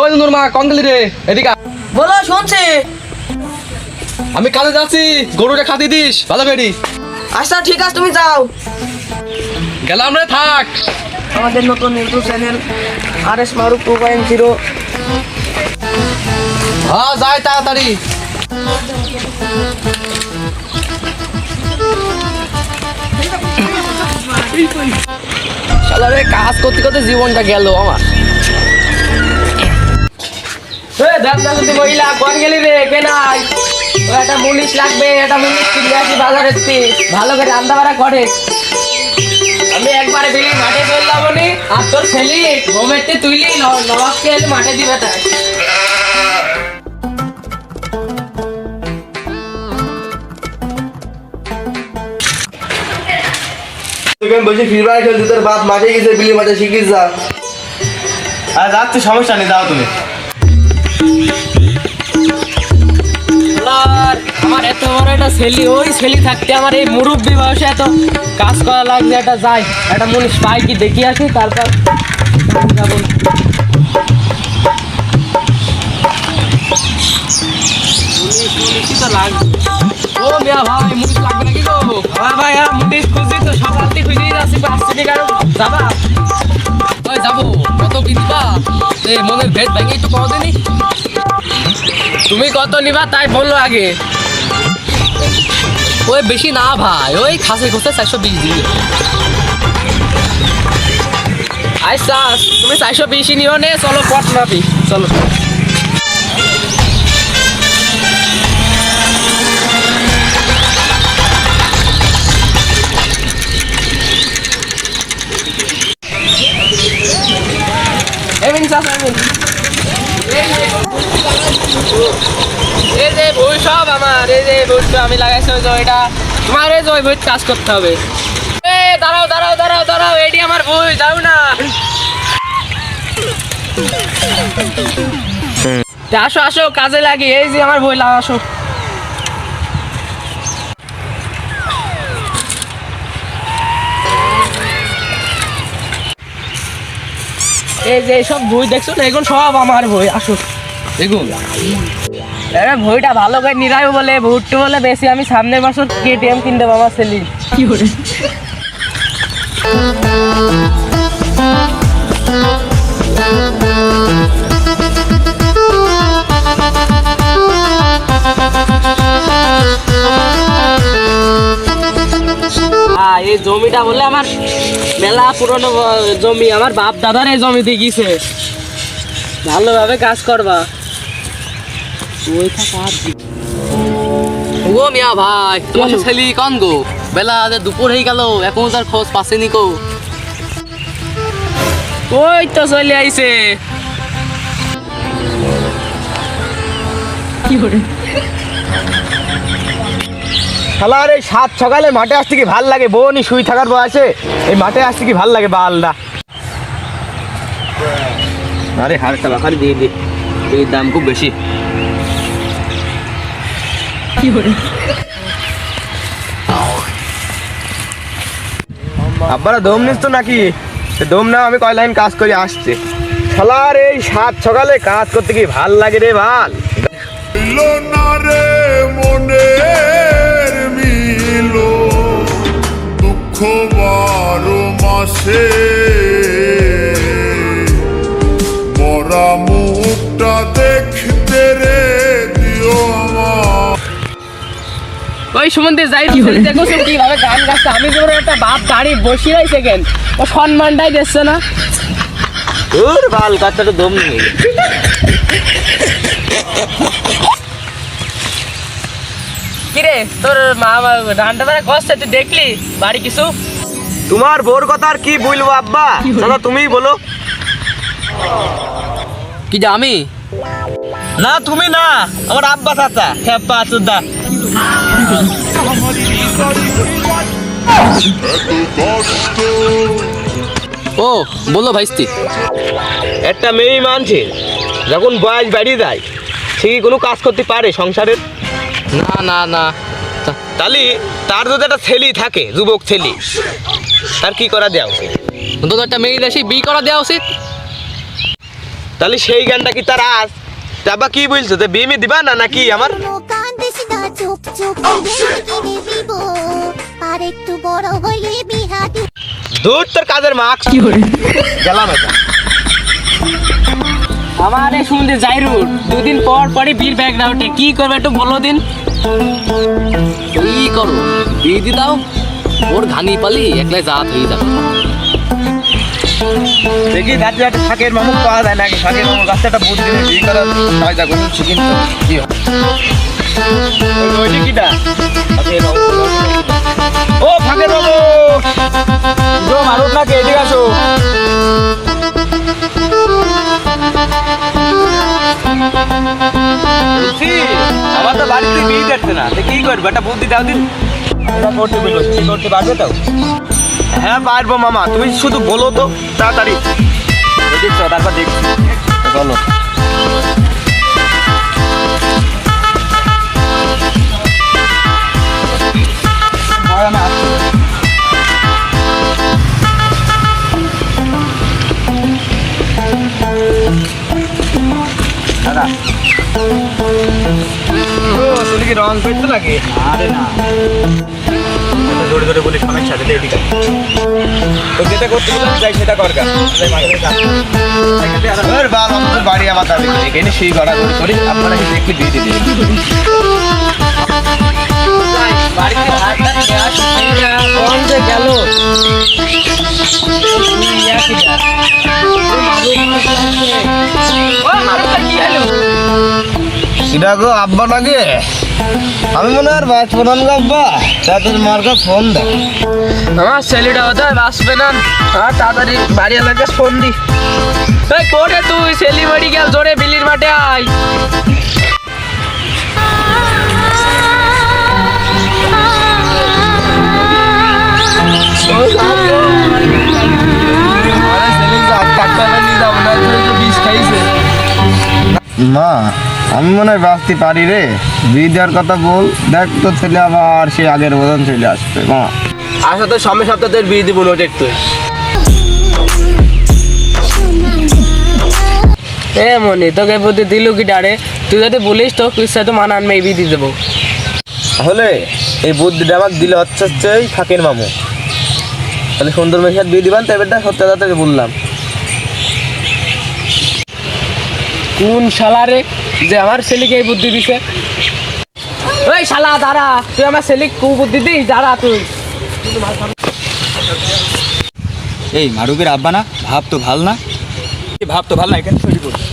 ওই নূর মা কোন গেলি রে? এদিকে আয়। বলো, শুনছি। আমি কাজে যাচ্ছি, গরুটা খাতি দিস ভালো বেড়ি। আচ্ছা ঠিক আছে, তুমি যাও। গেলাম রে, থাক। আমাদের নতুন ইউটিউব চ্যানেল RS মারুফ 2.0। হ্যাঁ যাই তাড়াতাড়ি। শালারে কাজ করতে করতে জীবনটা গেল আমার। মহিলা কোন গেলি রে? কে নাই? একটা মুনিশ লাগবে, একটা মুনিশ কিনে আসি বাজারে ভালো করে রান্না বাড়া করে। আমি একবারে বেরিয়ে মাঠে চললাম নি, আর তোর ছেলে ঘুমেতে তুইলি নবাবকে এলে মাঠে দিবে তাই। বলছি ফ্রি ফায়ার খেলতে, তোর বাপ মাঠে গেছে, বিলি মাঠে শিখিস যা। আর যাচ্ছে, সমস্যা নেই, দাও তুমি। আমার এত বড় একটা ছেলে, ওই ছেলে থাকতে আমার এই মুরব্বী বয়সে এত কাজ করা লাগছে। একটা যাই, একটা মুনিশ পাই কি দেখি আসি, তারপর যাবো। ও মিয়া ভাই, মুনিশ লাগবে নাকি গো? হ্যাঁ ভাই, মুনিশ খুঁজি তো, সকাল থেকে খুঁজেই যাচ্ছি, আসছে নি কারণ যাবা। ওই যাবো, কত কি দিবা? এই মনের ভেদ ভেঙে একটু কও দিনি। তুমি কত নিবা তাই বললো আগে। ওই বেশি না ভাই, ওই খাসে খুঁজতে 420 দিবি। আচ্ছা তুমি 420 নিও নে, চলো পট মাপি, চলো। এই যে বই সব আমার, এই যে বইটা আমি লাগাইছি, ওই যে এটা তোমার, এই যে ওই বই কাজ করতে হবে। এ দাঁড়াও দাঁড়াও দাঁড়াও দাঁড়াও, এটি আমার বই, যাও না। আসো আসো, কাজে লাগি, এই যে আমার বই, আসো। এই যে সব বই দেখছো না, এখন সব আমার বই, আসো। দেখুন বইটা ভালো করে নিরাই বলে, ভুট্টু বলে বেশি, আমি সামনের বছর KTM কিনতে দেবো আমার ছেলে। কি করে? এই জমিটা বলে আমার মেলা পুরনো জমি, আমার বাপ দাদার এই জমিতে গিয়েছে। ভালোভাবে কাজ করবা। ও মিয়া ভাই, তোমার ছেলে কন গো? বেলা যে দুপুর হয়ে গেল, এখন তার খোঁজ পাচ্ছেনি কো? ওই তো চলে আইছে। কি করে? শালার এই সাত সকালে মাঠে আসতে কি ভাল লাগে? বোনই শুই থাকার বয়সে এই মাঠে আসতে কি ভাল লাগে বালদা। আরে হার টাকা খালি দিয়ে দে, এই দাম খুব বেশি। কি করে? আব্বারা দম নিস তো নাকি? দম না, আমি কয় লাইন কাজ করে আসছে। শালার এই সাত সকালে কাজ করতে কি ভাল লাগে রে ভাল। দুঃখ 12 মাসে মরা মুখটা দেখতে রে দিও আমার। ওই সম্বন্ধে যাই দেখো কিভাবে গান গাচ্ছে। আমি যেমন একটা বাপ দাঁড়ি বসে রয়েছে, কেন ও সম্মানটাই দিচ্ছে না। তোর বাল কাজটা দম নেই। কিরে তোর মা রান্না বান্না করছে, তুই দেখলি বাড়ি কিছু? তোমার বোর কথা আর কি বলবো আব্বা, চলো তুমিই বলো। কি যে আমি? না তুমি না, আমার আব্বা চাচা খেপা চুদা। ও বলো ভাইস্তি। একটা মেয়ে মানছে যখন বয়স বাড়িয়ে যায়, সে কি কোনো কাজ করতে পারে সংসারের? না না না, তাহলে তার যদি একটা ছেলে থাকে, যুবক ছেলে, তার কি করা দেওয়া উচিত? অন্তত একটা মেয়ে দেশে বিয়ে করা দেওয়া উচিত। তাহলে সেই গানটা কি তার আজ তাবা কি বলছো তো বিয়ে দিবা না নাকি আমার কান্দিসনা চুপ চুপ দেখে দিব আর একটু বড় হয়ে বিহা দিব দূর তোর কাজের মাস্ক কি করে গেলাম এটা আমার এই শুনতে জাইরুর দুদিন পর পরই বীর ব্যাকগ্রাউন্ডে কি করবে একটু বলো দিন। কি করো বিয়ে দি দাও, ওর ঘানি পালি একলাই জাত হয়ে যাবে। দেখি রাতে রাতে ফাঁকের মামু পাওয়া যায় নাকি ফাঁকের মামুর কাছে একটা বুদ্ধি দিয়ে বিয়ে করার কায়দা করুন শিখিন তো কি হয় ওইটি কিটা ও ফাঁকের মামু জো মারুত না কে এদিকে আসো বলছি, আমার তো বাড়িতে বিয়ে দেখছে না তো কি করবে একটা বুদ্ধি দাও দিন করতে বলবো কি করতে পারবে তাও হ্যাঁ পারবো মামা তুমি শুধু বলো তো তাড়াতাড়ি দেখছো তারপর দেখছি বলো দাদা কি রং পেতো নাকি আরে না জোরে জোরে বলি সময় সাথে এদিকে তো যেটা করতে বললাম যাই সেটা কর গা বাড়ি আমার দাবি এখানে সেই গড়া করে করি আপনারা একটু দিয়ে দিন বাড়িতে ভাতটা নিয়ে আসি কোন যে গেল এটা গো আব্বা লাগে আমি মনে আর বাস প্রধান গো আব্বা তাদের মার্কা ফোন দেয় আমার ছেলেটা হতে বাঁচবে না আর তাড়াতাড়ি বাড়ি এলাকায় ফোন দি এই কোটে তুই সেলি বাড়ি গেল জোরে বিলির মাঠে আয় মা আমি মনে হয় বাঁচতে পারি রে বিয়ে দেওয়ার কথা বল দেখ তো ছেলে আবার সে আগের মতন চলে আসবে মা আসা তো সামনে সপ্তাহে বিয়ে দিব নোট একটু এ মনি তোকে বুদ্ধি দিলু কি ডারে তুই যদি বলিস তো তুই সাথে মানান মেবি দিয়ে দেবো তাহলে এই বুদ্ধিটা আমাকে দিলে হচ্ছে এই ফাঁকের মামু তাহলে সুন্দর মেয়ের সাথে বিয়ে দিবান তাই বেটা সত্য তোকে বললাম কোন শালারে যে আমার ছেলেকে এই বুদ্ধি দিছে ওই শালা দাঁড়া তুই আমার ছেলে কু বুদ্ধি দিস দাঁড়া তুই এই মারুকের আব্বা না ভাব তো ভাল না ভাব তো ভালো না এখানে তৈরি করছি